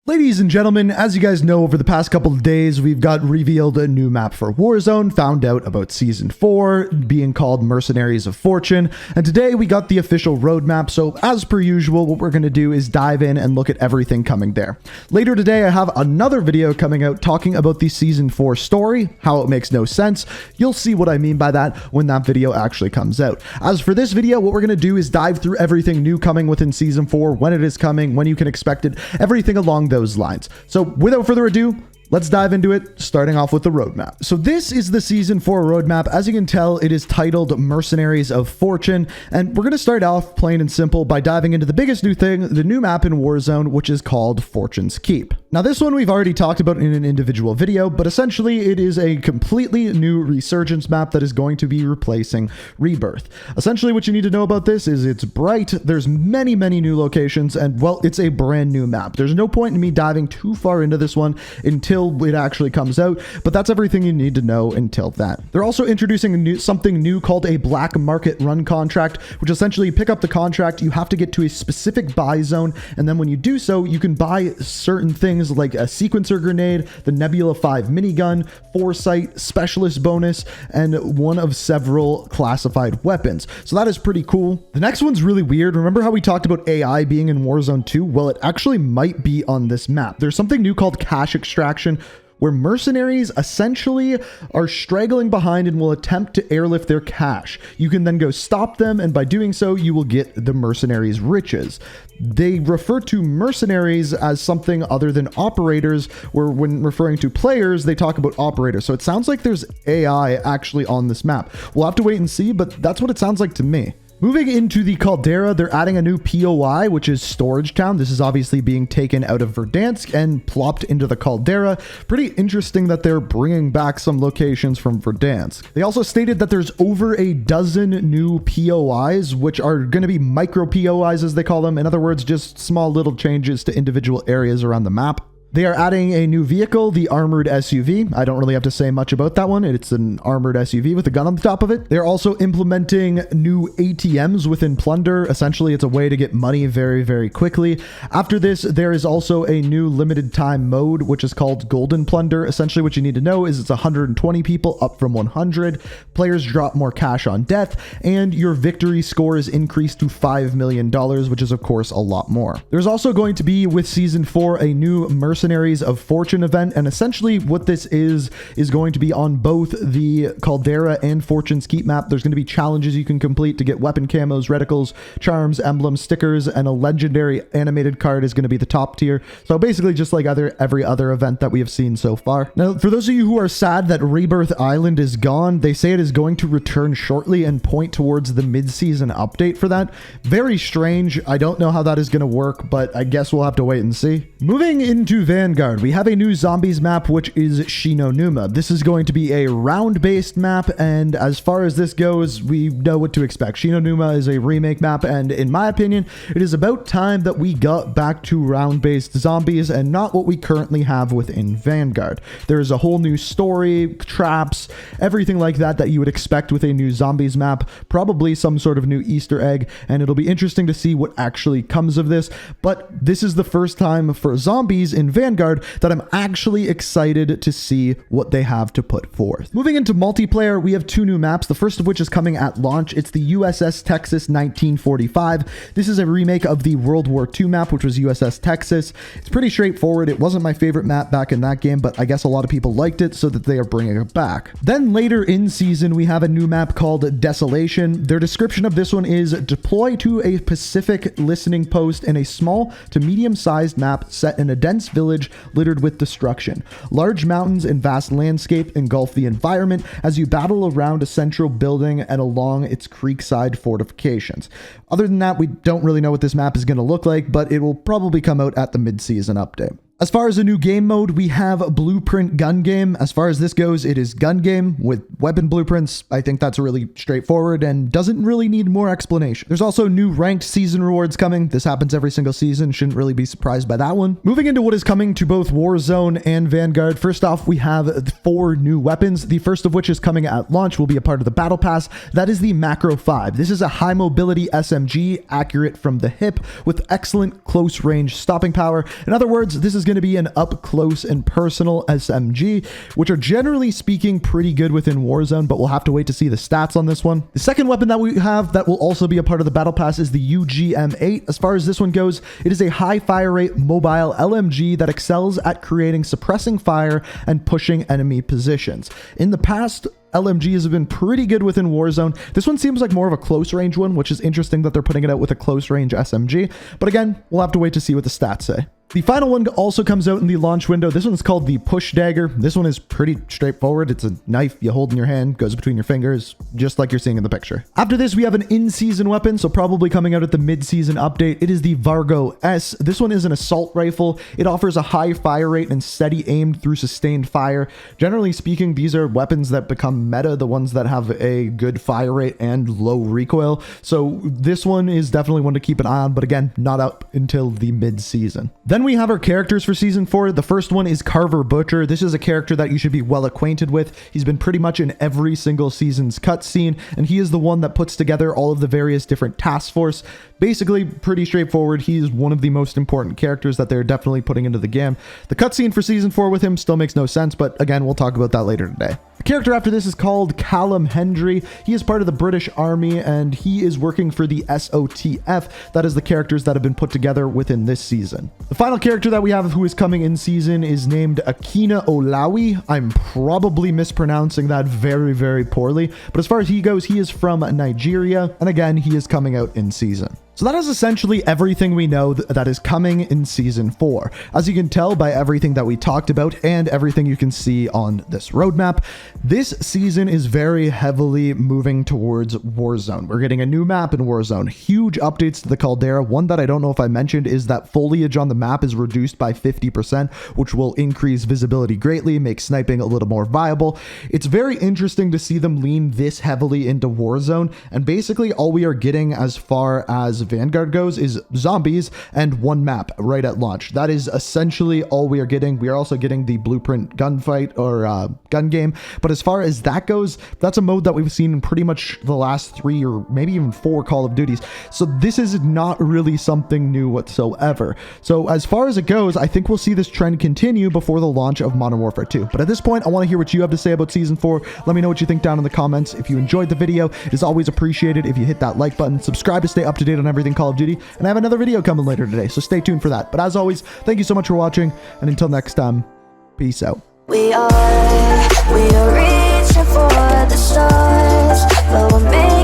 Ladies and gentlemen, as you guys know, over the past couple of days, we've got revealed a new map for Warzone, found out about Season 4, being called Mercenaries of Fortune, and today we got the official roadmap, so as per usual, what we're going to do is dive in and look at everything coming there. Later today, I have another video coming out talking about the Season 4 story, how it makes no sense. You'll see what I mean by that when that video actually comes out. As for this video, what we're going to do is dive through everything new coming within Season 4, when it is coming, when you can expect it, everything along those lines. So without further ado, let's dive into it, starting off with the roadmap. So this is the Season 4 roadmap. As you can tell, it is titled Mercenaries of Fortune, and we're going to start off plain and simple by diving into the biggest new thing, the new map in Warzone, which is called Fortune's Keep. Now this one we've already talked about in an individual video, but essentially it is a completely new resurgence map that is going to be replacing Rebirth. Essentially what you need to know about this is it's bright, there's many new locations, and well, it's a brand new map. There's no point in me diving too far into this one until it actually comes out, but that's everything you need to know until that. They're also introducing something new called a black market run contract, which essentially you pick up the contract, you have to get to a specific buy zone, and then when you do so, you can buy certain things like a sequencer grenade, the Nebula 5 minigun, foresight, specialist bonus, and one of several classified weapons. So that is pretty cool. The next one's really weird. Remember how we talked about AI being in Warzone 2? Well, it actually might be on this map. There's something new called cash extraction, where mercenaries essentially are straggling behind and will attempt to airlift their cash. You can then go stop them, and by doing so, you will get the mercenaries' riches. They refer to mercenaries as something other than operators, where when referring to players, they talk about operators. So it sounds like there's AI actually on this map. We'll have to wait and see, but that's what it sounds like to me. Moving into the Caldera, they're adding a new POI, which is Storage Town. This is obviously being taken out of Verdansk and plopped into the Caldera. Pretty interesting that they're bringing back some locations from Verdansk. They also stated that there's over a dozen new POIs, which are going to be micro POIs as they call them. In other words, just small little changes to individual areas around the map. They are adding a new vehicle, the armored SUV. I don't really have to say much about that one. It's an armored SUV with a gun on the top of it. They're also implementing new ATMs within Plunder. Essentially, it's a way to get money very quickly. After this, there is also a new limited time mode, which is called Golden Plunder. Essentially, what you need to know is it's 120 people up from 100. Players drop more cash on death, and your victory score is increased to $5 million, which is, of course, a lot more. There's also going to be, with Season 4, a new Mercenaries of Fortune event, and essentially what this is going to be on both the Caldera and Fortune's Keep map. There's going to be challenges you can complete to get weapon camos, reticles, charms, emblems, stickers, and a legendary animated card is going to be the top tier. So basically just like every other event that we have seen so far. Now, for those of you who are sad that Rebirth Island is gone, they say it is going to return shortly and point towards the mid-season update for that. Very strange. I don't know how that is going to work, but I guess we'll have to wait and see. Moving into Vanguard, we have a new zombies map, which is Shinonuma. This is going to be a round-based map, and as far as this goes, we know what to expect. Shinonuma is a remake map, and in my opinion, it is about time that we got back to round-based zombies and not what we currently have within Vanguard. There is a whole new story, traps, everything like that that you would expect with a new zombies map, probably some sort of new Easter egg, and it'll be interesting to see what actually comes of this, but this is the first time for zombies in Vanguard that I'm actually excited to see what they have to put forth. Moving into multiplayer, we have two new maps, the first of which is coming at launch. It's the USS Texas 1945. This is a remake of the World War II map, which was USS Texas. It's pretty straightforward. It wasn't my favorite map back in that game, but I guess a lot of people liked it, so that they are bringing it back. Then later in season, we have a new map called Desolation. Their description of this one is deploy to a Pacific listening post in a small to medium-sized map set in a dense village littered with destruction. Large mountains and vast landscape engulf the environment as you battle around a central building and along its creekside fortifications. Other than that, we don't really know what this map is going to look like, but it will probably come out at the mid-season update. As far as a new game mode, we have a Blueprint Gun Game. As far as this goes, it is gun game with weapon blueprints. I think that's really straightforward and doesn't really need more explanation. There's also new ranked season rewards coming. This happens every single season. Shouldn't really be surprised by that one. Moving into what is coming to both Warzone and Vanguard. First off, we have 4 new weapons. The first of which is coming at launch, will be a part of the Battle Pass. That is the Macro 5. This is a high mobility SMG, accurate from the hip, with excellent close range stopping power. In other words, this is going to be an up close and personal SMG, which are generally speaking pretty good within Warzone, but we'll have to wait to see the stats on this one. The second weapon that we have that will also be a part of the battle pass is the UGM8. As far as this one goes, it is a high fire rate mobile LMG that excels at creating suppressing fire and pushing enemy positions. In the past, LMGs have been pretty good within Warzone. This one seems like more of a close range one, which is interesting that they're putting it out with a close range SMG. But again, we'll have to wait to see what the stats say. The final one also comes out in the launch window. This one's called the Push Dagger. This one is pretty straightforward. It's a knife you hold in your hand, goes between your fingers, just like you're seeing in the picture. After this, we have an in-season weapon, so probably coming out at the mid-season update. It is the Vargo S. This one is an assault rifle. It offers a high fire rate and steady aim through sustained fire. Generally speaking, these are weapons that become meta, the ones that have a good fire rate and low recoil. So this one is definitely one to keep an eye on, but again, not out until the mid-season. Then we have our characters for Season 4. The first one is Carver Butcher. This is a character that you should be well acquainted with. He's been pretty much in every single season's cutscene, and he is the one that puts together all of the various different task force. Basically, pretty straightforward. He is one of the most important characters that they're definitely putting into the game. The cutscene for Season 4 with him still makes no sense, but again, we'll talk about that later today. The character after this is called Callum Hendry. He is part of the British Army, and he is working for the SOTF. That is the characters that have been put together within this season. The final character that we have who is coming in season is named Akina Olawi. I'm probably mispronouncing that very, very poorly, but as far as he goes, he is from Nigeria, and again, he is coming out in season. So that is essentially everything we know that is coming in Season 4. As you can tell by everything that we talked about and everything you can see on this roadmap, this season is very heavily moving towards Warzone. We're getting a new map in Warzone, huge updates to the Caldera. One that I don't know if I mentioned is that foliage on the map is reduced by 50%, which will increase visibility greatly, make sniping a little more viable. It's very interesting to see them lean this heavily into Warzone, and basically all we are getting as far as Vanguard goes is zombies and one map right at launch. That is essentially all we are getting. We are also getting the blueprint gunfight or gun game, but as far as that goes, that's a mode that we've seen in pretty much the last 3 or maybe even 4 Call of Duties. So this is not really something new whatsoever. So as far as it goes, I think we'll see this trend continue before the launch of Modern Warfare 2. But at this point, I want to hear what you have to say about Season 4. Let me know what you think down in the comments. If you enjoyed the video, it is always appreciated if you hit that like button, subscribe to stay up to date on everything Call of Duty, and I have another video coming later today, so stay tuned for that. But as always, thank you so much for watching, and until next time, peace out. We are reaching for the stars, but we're made